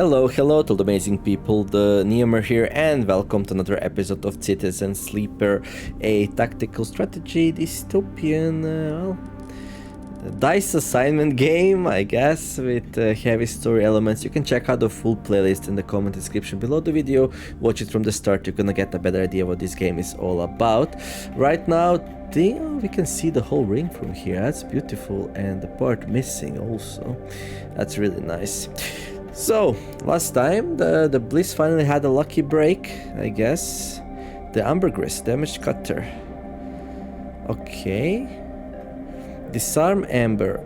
Hello to the amazing people, TheNeomare here, and welcome to another episode of Citizen Sleeper, a tactical strategy dystopian, dice assignment game, I guess, with heavy story elements. You can check out the full playlist in the comment description below the video. Watch it from the start, you're gonna get a better idea what this game is all about. Right now, we can see the whole ring from here. That's beautiful, and the part missing also. That's really nice. So, last time, the Bliss finally had a lucky break, I guess. The Ambergris, damaged cutter. Okay. Disarm Amber.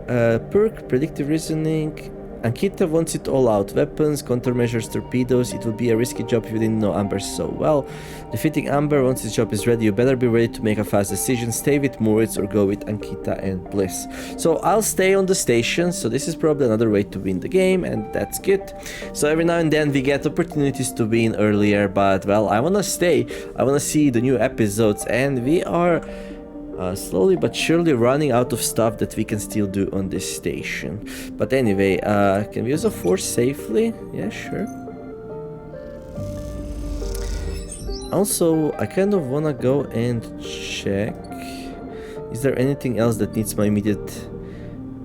Perk, predictive reasoning. Ankita wants it all out. Weapons, countermeasures, torpedoes. It will be a risky job if you didn't know Amber so well. Defeating Amber once this job is ready. You better be ready to make a fast decision. Stay with Moritz or go with Ankita and Bliss. So I'll stay on the station. So this is probably another way to win the game, and that's good. So every now and then we get opportunities to win earlier, but well, I wanna stay. I wanna see the new episodes, and we are slowly but surely running out of stuff that we can still do on this station. But anyway, can we use a force safely? Yeah, sure. Also, I kind of wanna go and check. Is there anything else that needs my immediate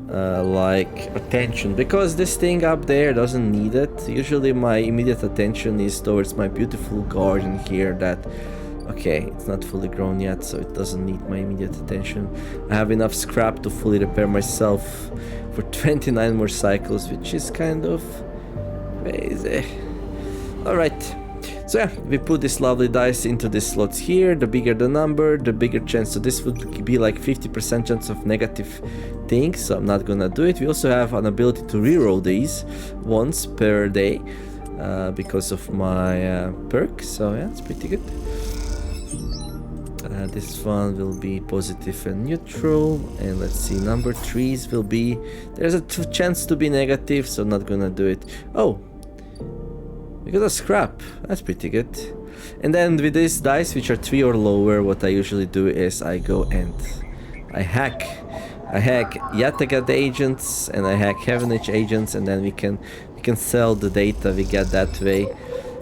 like attention? Because this thing up there doesn't need it. Usually my immediate attention is towards my beautiful garden here that, okay, it's not fully grown yet, so it doesn't need my immediate attention. I have enough scrap to fully repair myself for 29 more cycles, which is kind of crazy. Alright, so yeah, we put this lovely dice into these slots here. The bigger the number, the bigger chance. So this would be like 50% chance of negative things, so I'm not gonna do it. We also have an ability to reroll these once per day because of my perk, so yeah, it's pretty good. This one will be positive and neutral, and let's see, number 3s will be, there's a chance to be negative, so I'm not gonna do it. Oh, we got a scrap, that's pretty good. And then with these dice, which are 3 or lower, what I usually do is I go and I hack Yatagat agents, and I hack Heaven Edge agents, and then we can sell the data we get that way.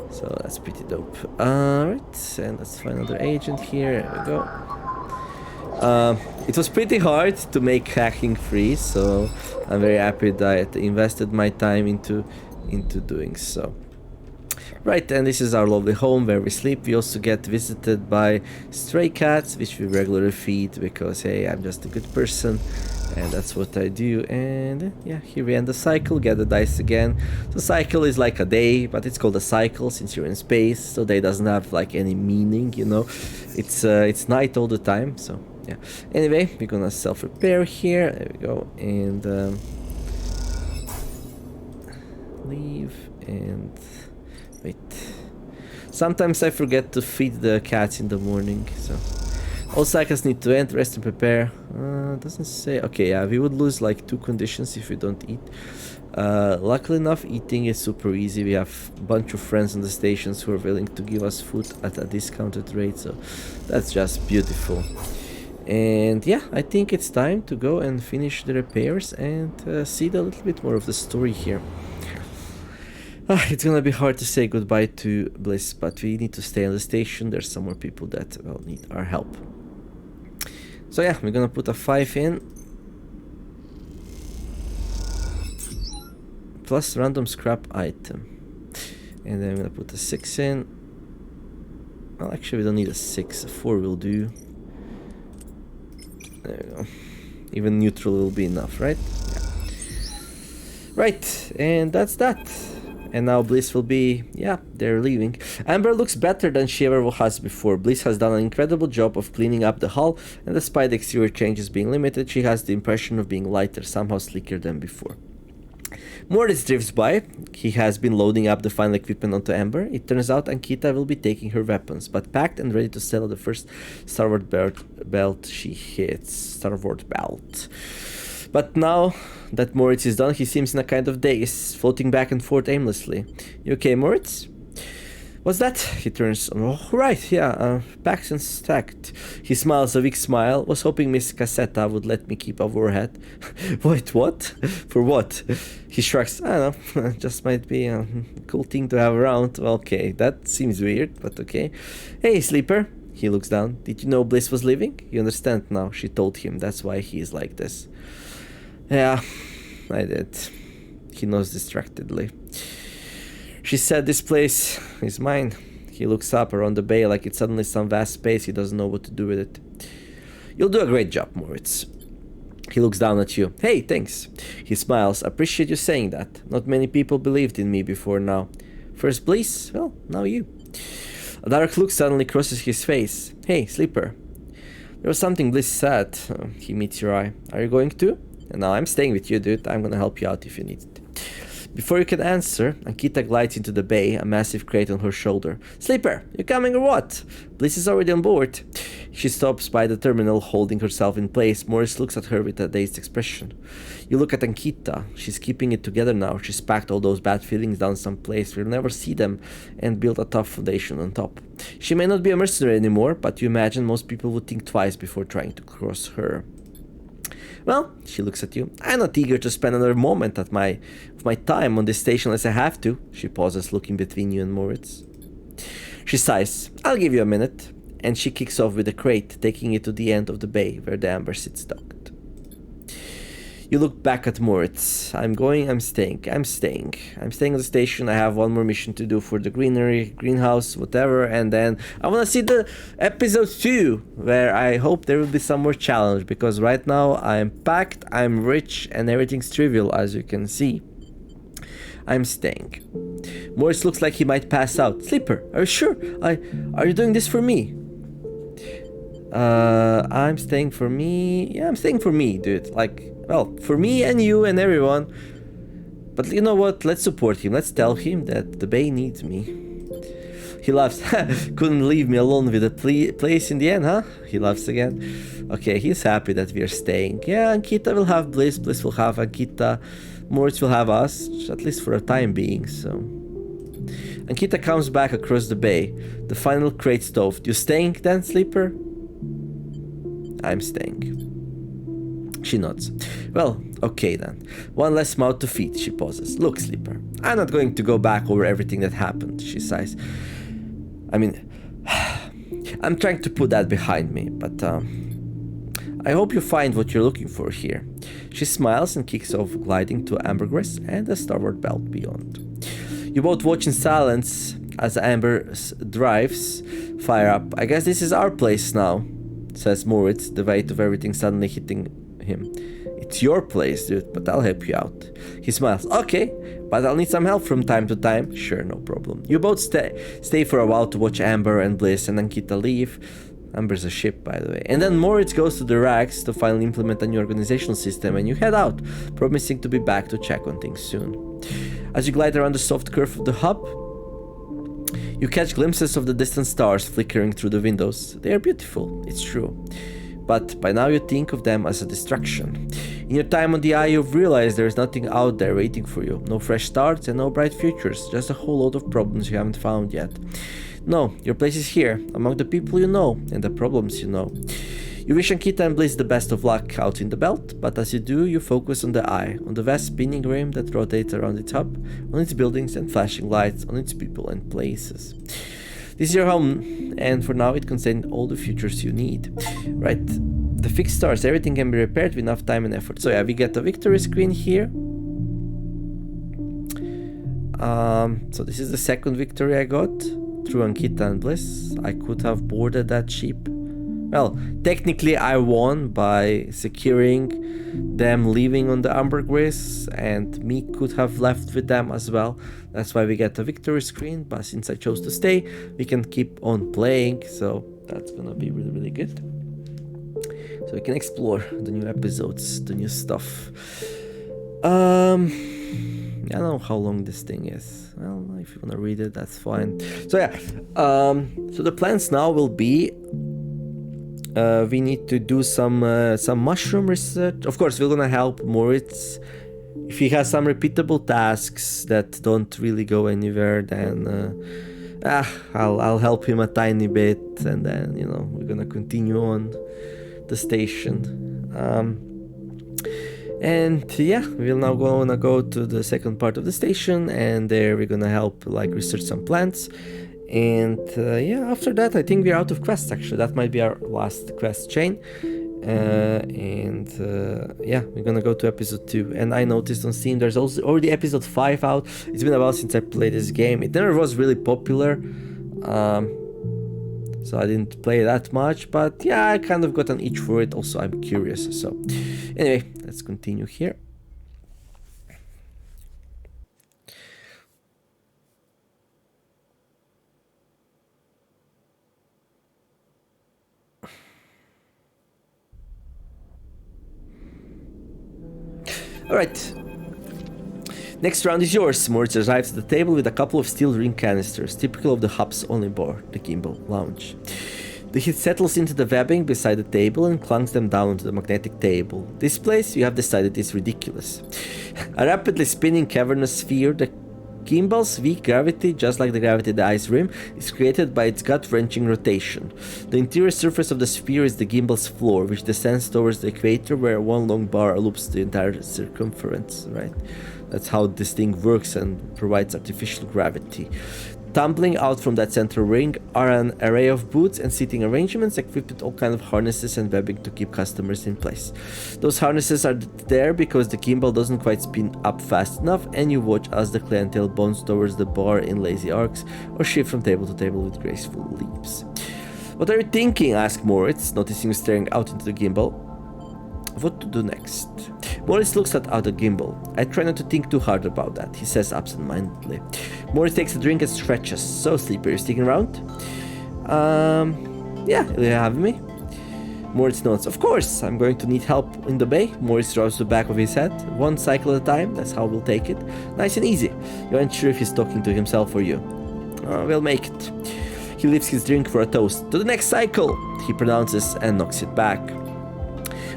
So that's pretty dope. Alright, and let's find another agent here. There we go. It was pretty hard to make hacking free, so I'm very happy that I invested my time into doing so. Right, and this is our lovely home where we sleep. We also get visited by stray cats, which we regularly feed because, hey, I'm just a good person. And that's what I do. And yeah, here we end the cycle, get the dice again. The cycle is like a day, but it's called a cycle since you're in space, so day doesn't have like any meaning, you know. It's night all the time, so yeah. Anyway, we're gonna self-repair here. There we go. And leave and wait. Sometimes I forget to feed the cats in the morning, so all cycles need to end, rest and prepare. Doesn't say. Okay, yeah, we would lose like 2 conditions if we don't eat. Luckily enough, eating is super easy. We have a bunch of friends on the stations who are willing to give us food at a discounted rate, so that's just beautiful. And yeah, I think it's time to go and finish the repairs and see a little bit more of the story here. It's gonna be hard to say goodbye to Bliss, but we need to stay on the station. There's some more people that, well, need our help. So yeah, we're gonna put a 5 in. Plus random scrap item. And then I'm gonna put a 6 in. Well, actually we don't need a 6, a 4 will do. There we go. Even neutral will be enough, right? Yeah. Right, and that's that. And now Bliss will be, yeah, they're leaving. Amber looks better than she ever has before. Bliss has done an incredible job of cleaning up the hull, and despite the exterior changes being limited, she has the impression of being lighter, somehow sleeker than before. Moritz drifts by. He has been loading up the final equipment onto Amber. It turns out Ankita will be taking her weapons, but packed and ready to sell the first starboard belt she hits. Starboard belt. But now that Moritz is done, he seems in a kind of daze, floating back and forth aimlessly. You okay, Moritz? What's that? He turns. Oh, right, yeah, packed and stacked. He smiles a weak smile. Was hoping Miss Cassetta would let me keep over her head. Wait, what? For what? He shrugs. I don't know. Just might be a cool thing to have around. Okay, that seems weird, but okay. Hey, sleeper. He looks down. Did you know Bliss was leaving? You understand now. She told him. That's why he is like this. Yeah, I did. He nods distractedly. She said this place is mine. He looks up around the bay like it's suddenly some vast space. He doesn't know what to do with it. You'll do a great job, Moritz. He looks down at you. Hey, thanks. He smiles. Appreciate you saying that. Not many people believed in me before now. First Bliss, well, now you. A dark look suddenly crosses his face. Hey, sleeper. There was something Bliss said. He meets your eye. Are you going to? And now I'm staying with you, dude. I'm gonna help you out if you need it. Before you can answer, Ankita glides into the bay, a massive crate on her shoulder. Sleeper, you coming or what? Bliss is already on board. She stops by the terminal, holding herself in place. Morris looks at her with a dazed expression. You look at Ankita. She's keeping it together now. She's packed all those bad feelings down someplace where you'll never see them and built a tough foundation on top. She may not be a mercenary anymore, but you imagine most people would think twice before trying to cross her. Well, she looks at you. I'm not eager to spend another moment of my time on this station unless I have to. She pauses, looking between you and Moritz. She sighs. I'll give you a minute. And she kicks off with the crate, taking it to the end of the bay where the amber sits docked. You look back at Moritz. I'm staying on the station. I have one more mission to do for the greenhouse, whatever, and then I want to see the episode 2, where I hope there will be some more challenge, because right now I'm packed, I'm rich, and everything's trivial, as you can see. I'm staying. Moritz looks like he might pass out. Sleeper, are you sure? Are you doing this for me? I'm staying for me. Yeah, I'm staying for me, dude. Like, well, for me and you and everyone. But you know what? Let's support him. Let's tell him that the bay needs me. He laughs. Couldn't leave me alone with the place in the end, huh? He laughs again. Okay, he's happy that we are staying. Yeah, Ankita will have Bliss. Bliss will have Ankita. Moritz will have us, at least for a time being, so... Ankita comes back across the bay. The final crate stove. You staying then, sleeper? I'm staying. She nods. Well, okay then. One less mouth to feed, she pauses. Look, sleeper, I'm not going to go back over everything that happened, she sighs. I mean, I'm trying to put that behind me, but I hope you find what you're looking for here. She smiles and kicks off, gliding to ambergris and the starboard belt beyond. You both watch in silence as Amber drives fire up. I guess this is our place now, says Moritz, the weight of everything suddenly hitting him. It's your place, dude, but I'll help you out. He smiles. Okay, but I'll need some help from time to time. Sure, no problem. You both stay for a while to watch Amber and Bliss and Ankita leave. Amber's a ship, by the way. And then Moritz goes to the racks to finally implement a new organizational system, and you head out, promising to be back to check on things soon. As you glide around the soft curve of the hub, you catch glimpses of the distant stars flickering through the windows. They are beautiful, it's true. But by now you think of them as a distraction. In your time on the eye, you've realized there is nothing out there waiting for you. No fresh starts and no bright futures, just a whole load of problems you haven't found yet. No, your place is here, among the people you know and the problems you know. You wish Ankita and Bliss the best of luck out in the belt, but as you do, you focus on the eye, on the vast spinning rim that rotates around its hub, on its buildings and flashing lights, on its people and places. This is your home, and for now it contains all the futures you need. Right, the fixed stars, everything can be repaired with enough time and effort. So yeah, we get a victory screen here. So this is the second victory I got through Ankita and Bliss. I could have boarded that ship. Well, technically I won by securing them leaving on the ambergris, and me could have left with them as well. That's why we get a victory screen, but since I chose to stay, we can keep on playing, so that's gonna be really, really good. So we can explore the new episodes, the new stuff. I don't know how long this thing is. Well, if you wanna read it, that's fine. So yeah, so the plans now will be we need to do some mushroom research. Of course, we're gonna help Moritz. If he has some repeatable tasks that don't really go anywhere, then I'll help him a tiny bit, and then, you know, we're gonna continue on the station. And yeah, we'll now gonna go to the second part of the station, and there we're gonna help like research some plants. And yeah, after that I think we're out of quests. Actually, that might be our last quest chain. Yeah, we're gonna go to episode 2. And I noticed on Steam there's also already episode 5 out. It's been a while since I played this game. It never was really popular, so I didn't play that much, but yeah, I kind of got an itch for it. Also, I'm curious. So anyway, let's continue here. Alright. Next round is yours. Moritz arrives at the table with a couple of steel ring canisters, typical of the hub's only bar, the Gimbal Lounge. The heat settles into the webbing beside the table and clunks them down onto the magnetic table. This place, you have decided, is ridiculous. A rapidly spinning cavernous sphere, the Gimbal's weak gravity, just like the gravity of the ice rim, is created by its gut-wrenching rotation. The interior surface of the sphere is the Gimbal's floor, which descends towards the equator, where one long bar loops the entire circumference, right? That's how this thing works and provides artificial gravity. Tumbling out from that central ring are an array of booths and seating arrangements equipped with all kinds of harnesses and webbing to keep customers in place. Those harnesses are there because the gimbal doesn't quite spin up fast enough, and you watch as the clientele bounce towards the bar in lazy arcs or shift from table to table with graceful leaps. "What are you thinking?" asked Moritz, noticing you staring out into the gimbal. "What to do next?" Moritz looks at the gimbal. "I try not to think too hard about that," he says absent-mindedly. Moritz takes a drink and stretches. "So, Sleeper, you sticking around?" Yeah, you have me?" Moritz nods. "Of course, I'm going to need help in the bay." Moritz rubs the back of his head. "One cycle at a time, that's how we'll take it. Nice and easy." You aren't sure if he's talking to himself or you. "We'll make it." He lifts his drink for a toast. "To the next cycle," he pronounces and knocks it back.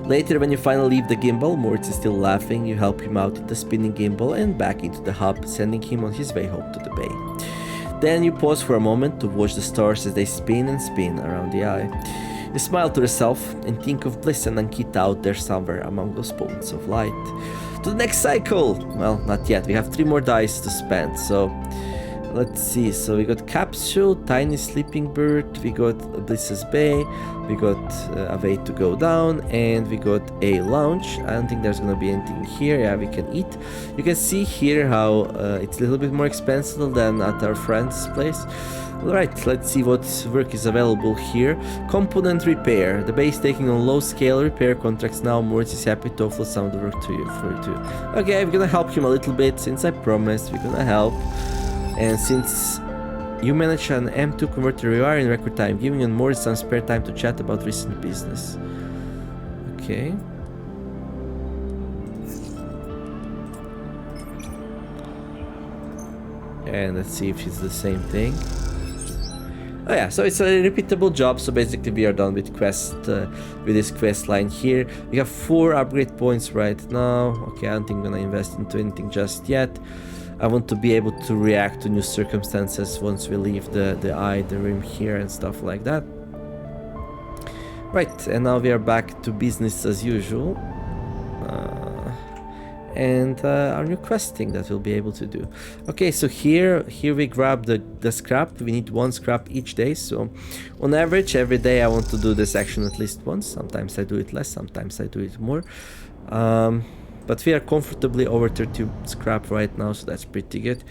Later, when you finally leave the gimbal, Moritz is still laughing. You help him out in the spinning gimbal and back into the hub, sending him on his way home to the bay. Then you pause for a moment to watch the stars as they spin and spin around the eye. You smile to yourself and think of Bliss and Ankita out there somewhere among those points of light. "To the next cycle!" Well, not yet. We have 3 more dice to spend, so let's see. So we got Capsule, Tiny Sleeping Bird, we got Bliss's Bay, we got a way to go down, and we got a lounge. I don't think there's gonna be anything here. Yeah, we can eat. You can see here how it's a little bit more expensive than at our friend's place. Alright, let's see what work is available here. Component repair. The base taking on low-scale repair contracts now. Moritz is happy to offer some of the work to you for you too. Okay, we're gonna help him a little bit, since I promised we're gonna help. And since you manage an M2 converter rewire in record time, giving you and Moritz some spare time to chat about recent business. Okay. And let's see if it's the same thing. Oh yeah, so it's a repeatable job. So basically we are done with with this quest line here. We have 4 upgrade points right now. Okay, I don't think I'm gonna invest into anything just yet. I want to be able to react to new circumstances once we leave the rim here and stuff like that. Right, and now we are back to business as usual. And our new questing that we'll be able to do. Okay, so here we grab the scrap. We need 1 scrap each day, so on average every day I want to do this action at least once. Sometimes I do it less, sometimes I do it more. But we are comfortably over 30 scrap right now, so that's pretty good.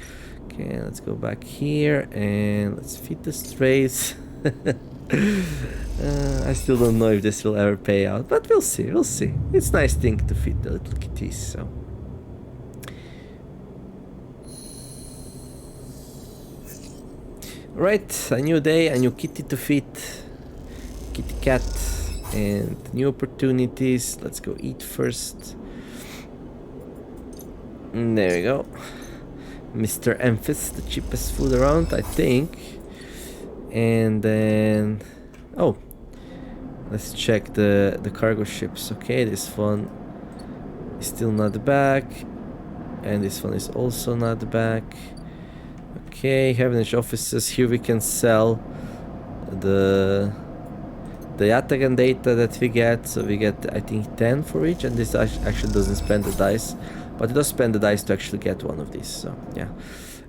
Okay, let's go back here and let's feed the strays. I still don't know if this will ever pay out, but we'll see. It's a nice thing to feed the little kitties, so. Right, a new day, a new kitty to feed. Kitty cat. And new opportunities. Let's go eat first. There we go. Mr. Emphis, the cheapest food around, I think. And then... oh, let's check the cargo ships. Okay, this one is still not back. And this one is also not back. Okay, Heavenage offices. Here we can sell the Yatagan data that we get. So we get, I think, 10 for each, and this actually doesn't spend the dice, but it does spend the dice to actually get one of these. So yeah,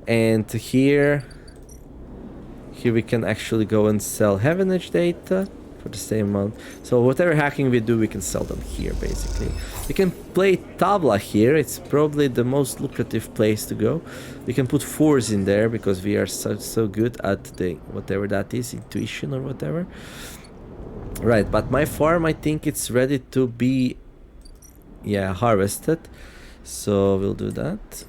and here we can actually go and sell Heavenage data for the same amount. So whatever hacking we do, we can sell them here, basically. We can play Tabla here. It's probably the most lucrative place to go. We can put 4s in there because we are so good at the whatever that is, intuition or whatever. Right, but my farm, I think it's ready to be, yeah, harvested. So we'll do that.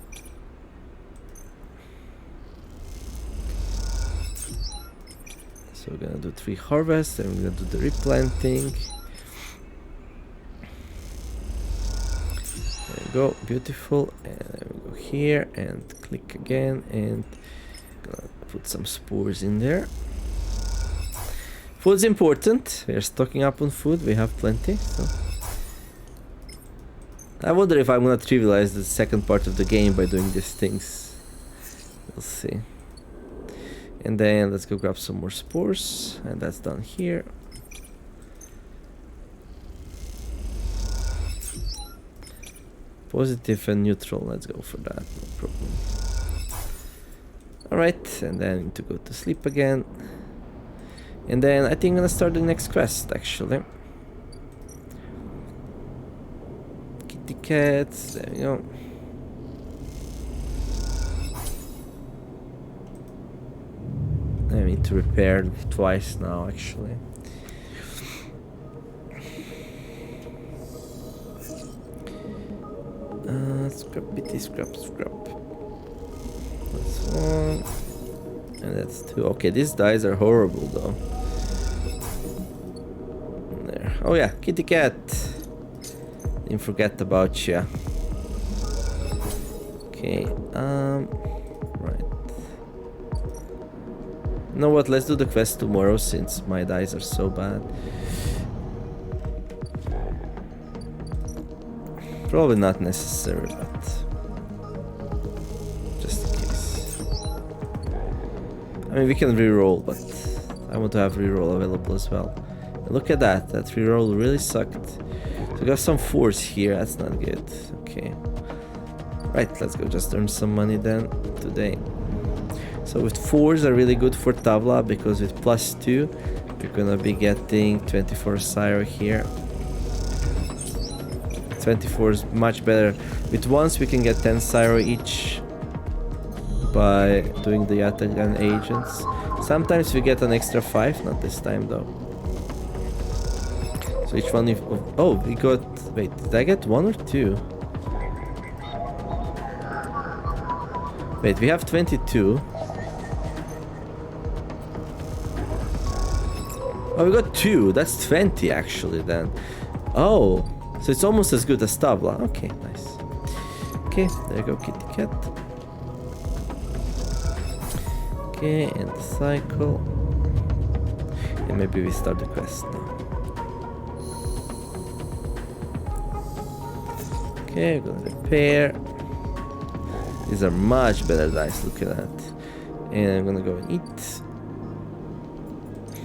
So we're gonna do 3 harvests, and we're gonna do the replanting. There we go, beautiful. And then we go here and click again, and gonna put some spores in there. Food's important. We are stocking up on food. We have plenty. So I wonder if I'm gonna trivialize the second part of the game by doing these things. We'll see. And then let's go grab some more spores, and that's done here. Positive and neutral, let's go for that, no problem. Alright, and then I need to go to sleep again. And then I think I'm gonna start the next quest, actually. Kitty cats, there we go. I need to repair twice now, actually. Scrap. That's 1. And that's 2. Okay, these dice are horrible, though. There. Oh yeah, kitty cat. Didn't forget about you. Okay, right. You know what, let's do the quest tomorrow since my dice are so bad. Probably not necessary, but just in case. I mean, we can reroll, but I want to have reroll available as well. And look at that, that reroll really sucked. So we got some 4s here, that's not good. Okay. Right, let's go just earn some money then today. So with 4s are really good for Tabla, because with +2 we're gonna be getting 24 Syro here. 24 is much better. With 1s we can get 10 Syro each by doing the Yatagan agents. Sometimes we get an extra 5, not this time though. So each one, oh, we got, wait, did I get 1 or 2? Wait, we have 22. Oh, we got 2, that's 20 actually then. Oh, so it's almost as good as Tabla. Okay, nice. Okay, there you go, kitty cat. Okay, and the cycle. And maybe we start the quest now. Okay, we're gonna repair. These are much better dice, look at that. And I'm gonna go and eat.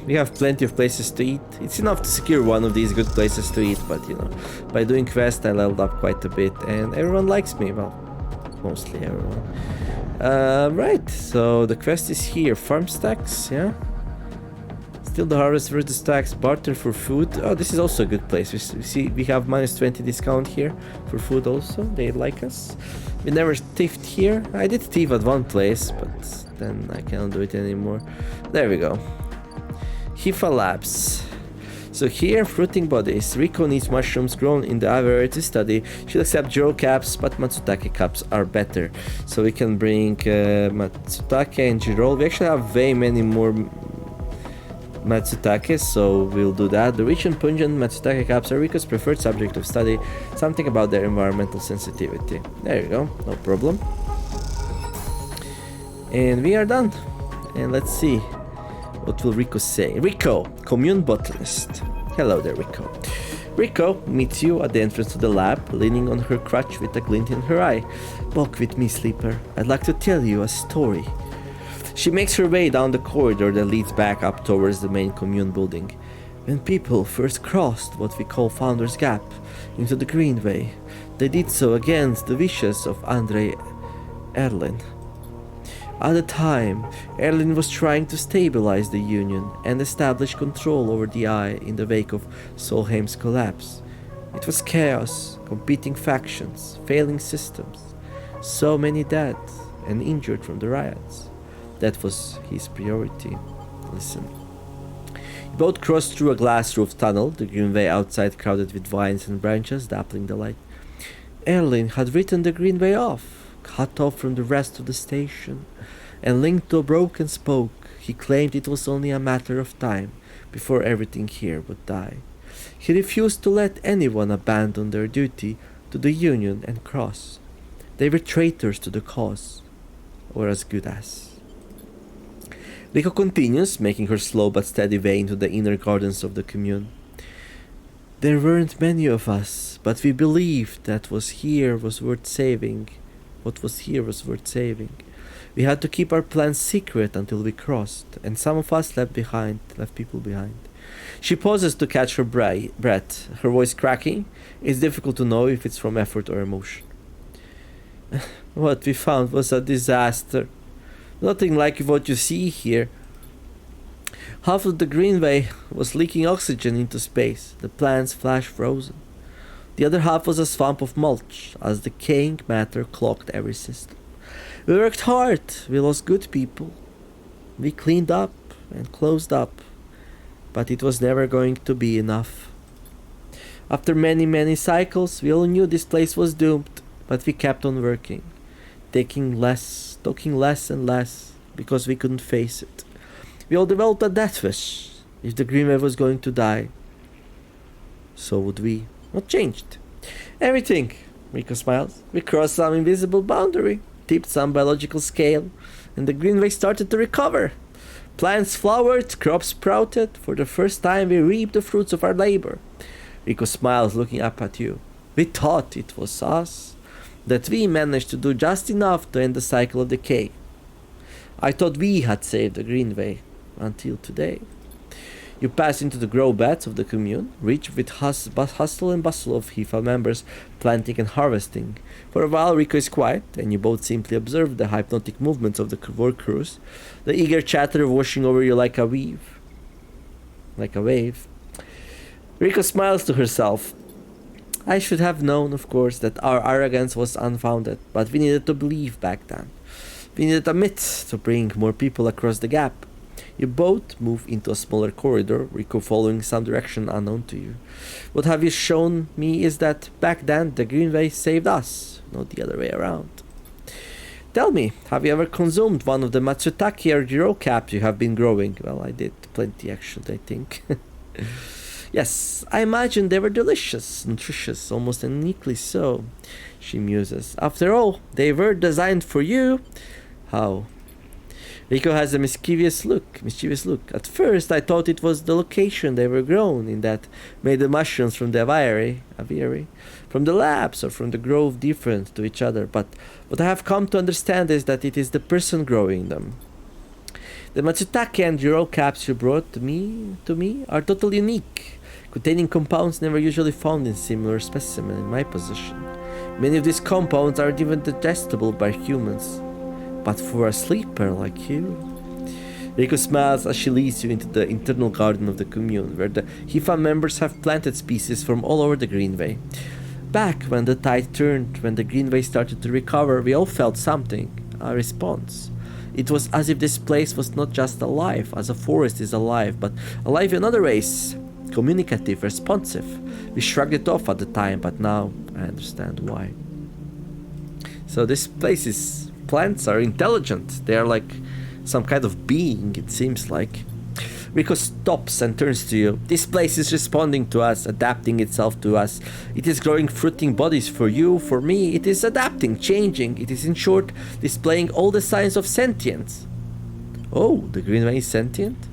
We have plenty of places to eat. It's enough to secure one of these good places to eat, but you know, by doing quests I leveled up quite a bit and everyone likes me, well, mostly everyone. Right, so the quest is here, farm stacks, yeah? Steal the harvest for the stacks, barter for food. Oh, this is also a good place. We see we have -20 discount here for food also, they like us. We never thieved here. I did thieve at one place, but then I cannot do it anymore. There we go. Hifa Labs. So here, fruiting bodies. Riko needs mushrooms grown in the aviary to study. She'll accept Jiro caps, but Matsutake caps are better. So we can bring Matsutake and Jiro. We actually have way many more Matsutake, so we'll do that. The rich and pungent Matsutake caps are Riko's preferred subject of study. Something about their environmental sensitivity. There you go, no problem. And we are done. And let's see. What will Riko say? Riko, commune botanist. Hello there, Riko. Riko meets you at the entrance to the lab, leaning on her crutch with a glint in her eye. Walk with me, sleeper. I'd like to tell you a story. She makes her way down the corridor that leads back up towards the main commune building. When people first crossed what we call Founder's Gap into the Greenway, they did so against the wishes of Andre Erlin. At the time, Erlin was trying to stabilize the Union and establish control over the Eye in the wake of Solheim's collapse. It was chaos, competing factions, failing systems, so many dead and injured from the riots. That was his priority. Listen. You both crossed through a glass-roofed tunnel, the Greenway outside crowded with vines and branches dappling the light. Erlin had written the Greenway off, cut off from the rest of the station, and linked to a broken spoke. He claimed it was only a matter of time before everything here would die. He refused to let anyone abandon their duty to the Union and cross. They were traitors to the cause, or as good as. Rico continues, making her slow but steady way into the inner gardens of the commune. There weren't many of us, but we believed that what was here was worth saving. We had to keep our plans secret until we crossed, and some of us left people behind. She pauses to catch her breath, her voice cracking. It's difficult to know if it's from effort or emotion. What we found was a disaster. Nothing like what you see here. Half of the Greenway was leaking oxygen into space, the plants flash frozen. The other half was a swamp of mulch, as decaying matter clogged every system. We worked hard, we lost good people. We cleaned up and closed up, but it was never going to be enough. After many cycles, we all knew this place was doomed, but we kept on working, talking less and less, because we couldn't face it. We all developed a death wish. If the Greenway was going to die, so would we. What changed? Everything. Rico smiles. We crossed some invisible boundary, tipped some biological scale, and the Greenway started to recover. Plants flowered, crops sprouted. For the first time, we reaped the fruits of our labor. Rico smiles, looking up at you. We thought it was us, that we managed to do just enough to end the cycle of decay. I thought we had saved the Greenway, until today. You pass into the grow beds of the commune, rich with hustle and bustle of HIFA members planting and harvesting. For a while Rico is quiet, and you both simply observe the hypnotic movements of the work crews, the eager chatter washing over you like a wave. Rico smiles to herself. I should have known, of course, that our arrogance was unfounded, but we needed to believe back then. We needed a myth to bring more people across the gap. You both move into a smaller corridor, Rico following some direction unknown to you. What have you shown me is that back then the Greenway saved us, not the other way around. Tell me, have you ever consumed one of the Matsutake or Jiro caps you have been growing? Well, I did plenty actually, I think. Yes, I imagine they were delicious, nutritious, almost uniquely so, she muses. After all, they were designed for you. How? Rico has a mischievous look. At first, I thought it was the location they were grown in that made the mushrooms from the aviary, from the labs or from the grove different to each other. But what I have come to understand is that it is the person growing them. The Matsutake and Jiro caps you brought to me are totally unique, containing compounds never usually found in similar specimen in my possession. Many of these compounds are even digestible by humans. But for a sleeper like you... Rico smiles as she leads you into the internal garden of the commune, where the HIFA members have planted species from all over the Greenway. Back when the tide turned, when the Greenway started to recover, we all felt something, a response. It was as if this place was not just alive, as a forest is alive, but alive in other ways, communicative, responsive. We shrugged it off at the time, but now I understand why. So this place is... Plants are intelligent. They are like some kind of being, it seems like. Rico stops and turns to you. This place is responding to us, adapting itself to us. It is growing fruiting bodies for you, for me. It is adapting, changing. It is, in short, displaying all the signs of sentience. Oh, the Greenway is sentient?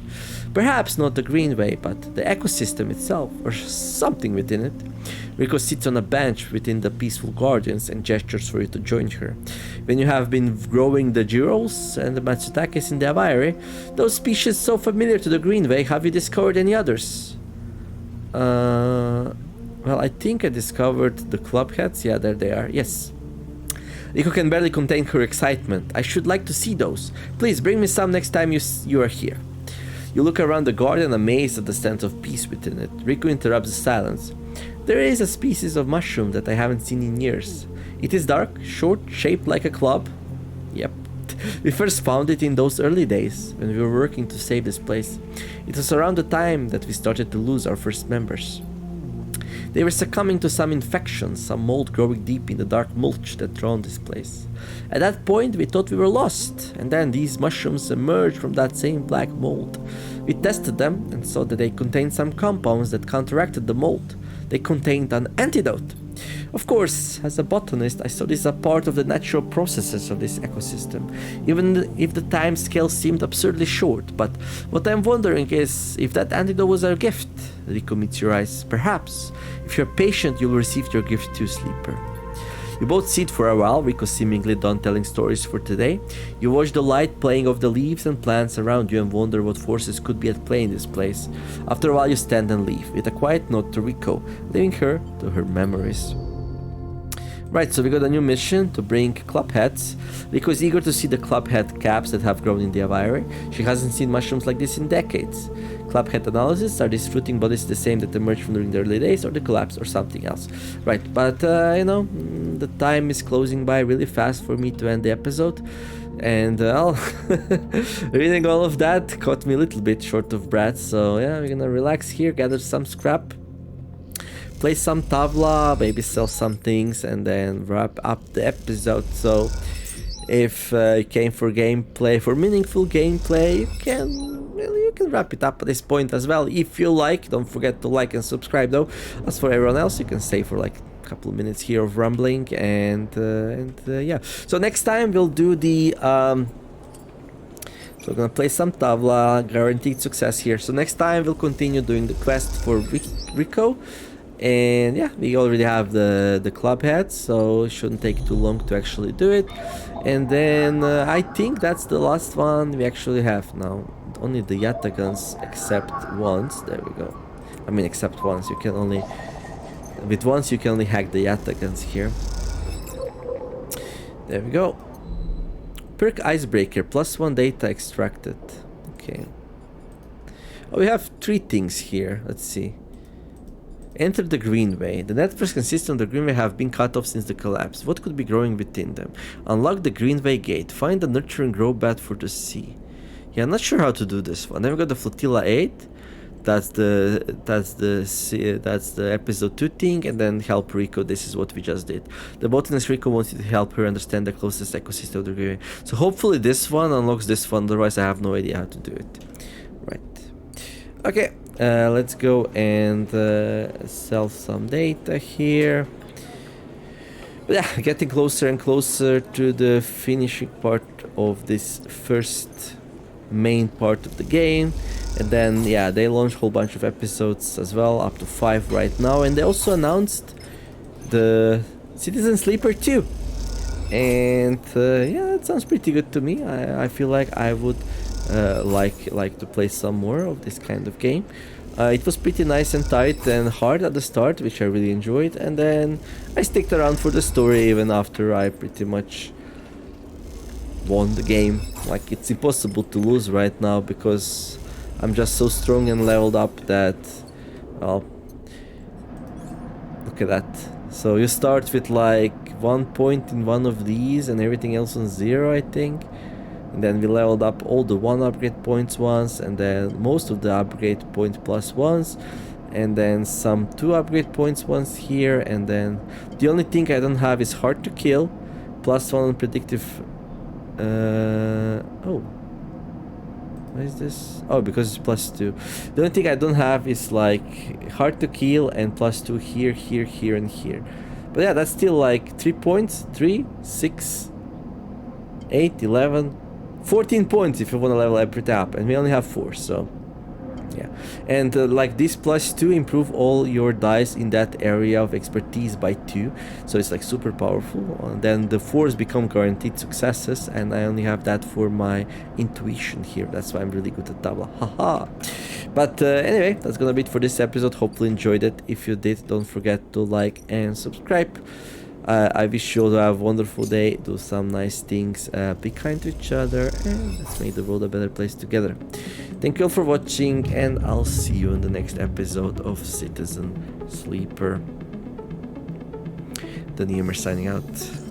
Perhaps not the Greenway, but the ecosystem itself, or something within it. Riko sits on a bench within the peaceful gardens and gestures for you to join her. When you have been growing the Gyros and the Matsutakes in the aviary, those species so familiar to the Greenway, have you discovered any others? Well, I think I discovered the clubheads. Yeah, there they are. Yes. Riko can barely contain her excitement. I should like to see those. Please bring me some next time you are here. You look around the garden, amazed at the sense of peace within it. Riko interrupts the silence. There is a species of mushroom that I haven't seen in years. It is dark, short, shaped like a club. Yep. We first found it in those early days, when we were working to save this place. It was around the time that we started to lose our first members. They were succumbing to some infection, some mold growing deep in the dark mulch that drowned this place. At that point, we thought we were lost, and then these mushrooms emerged from that same black mold. We tested them and saw that they contained some compounds that counteracted the mold. They contained an antidote. Of course, as a botanist, I saw this as a part of the natural processes of this ecosystem, even if the time scale seemed absurdly short. But what I'm wondering is if that antidote was a gift. Riko meets your eyes. Perhaps. If you're patient, you'll receive your gift too, Sleeper. You both sit for a while, Riko seemingly done telling stories for today. You watch the light playing off the leaves and plants around you and wonder what forces could be at play in this place. After a while you stand and leave, with a quiet note to Riko, leaving her to her memories. Right, so we got a new mission to bring club heads. Riko is eager to see the club head caps that have grown in the aviary. She hasn't seen mushrooms like this in decades. Club head analysis, are these fruiting bodies the same that emerged from during the early days, or the collapse, or something else? Right, but you know, the time is closing by really fast for me to end the episode. And reading all of that caught me a little bit short of breath. So yeah, we're gonna relax here, gather some scrap, play some tabla, maybe sell some things, and then wrap up the episode. So if you came for gameplay, for meaningful gameplay, you can wrap it up at this point as well if you like. Don't forget to like and subscribe though. As for everyone else, you can stay for like a couple of minutes here of rambling, and yeah. So next time we'll do the so we're gonna play some tabla, guaranteed success here. So next time we'll continue doing the quest for Riko. And yeah, we already have the club heads, so it shouldn't take too long to actually do it. And then I think that's the last one we actually have now. Only the Yatagans except once. There we go. I mean, except once. You can only... With once you can only hack the Yatagans here. There we go. Perk Icebreaker, +1 data extracted. Okay. Oh, we have 3 things here. Let's see. Enter the Greenway. The networks consistent of the Greenway have been cut off since the collapse. What could be growing within them? Unlock the Greenway gate. Find the nurturing grow bed for the sea. Yeah, I'm not sure how to do this one. Then we got the Flotilla 8. That's the episode 2 thing, and then help Riko. This is what we just did. The botanist Riko wants you to help her understand the closest ecosystem of the Greenway. So hopefully this one unlocks this one. Otherwise, I have no idea how to do it. Right. Okay. Let's go and sell some data here. But yeah, getting closer and closer to the finishing part of this first main part of the game. And then yeah, they launched a whole bunch of episodes as well, up to 5 right now. And they also announced the Citizen Sleeper 2. And yeah, it sounds pretty good to me. I feel like I would like to play some more of this kind of game. It was pretty nice and tight and hard at the start, which I really enjoyed, and then I sticked around for the story even after I pretty much won the game. Like, it's impossible to lose right now because I'm just so strong and leveled up that, well, look at that. So you start with like 1 point in one of these and everything else on 0, I think. And then we leveled up all the 1 upgrade points once, and then most of the upgrade point plus ones, and then some 2 upgrade points once here, and then the only thing I don't have is hard to kill, +1 on predictive. Oh, what is this? Oh, because it's +2. The only thing I don't have is like hard to kill and +2 here, here, here, and here. But yeah, that's still like 3 points. 3, 6, 8, 11. 14 points if you want to level everything up, and we only have 4, so Yeah, and like this +2 improve all your dice in that area of expertise by 2, so it's like super powerful. Then the 4s become guaranteed successes, and I only have that for my intuition here. That's why I'm really good at tabla. Haha. But anyway, that's gonna be it for this episode. Hopefully enjoyed it. If you did, don't forget to like and subscribe. I wish you all have a wonderful day, do some nice things, be kind to each other, and let's make the world a better place together. Thank you all for watching, and I'll see you in the next episode of Citizen Sleeper. TheNeomare signing out.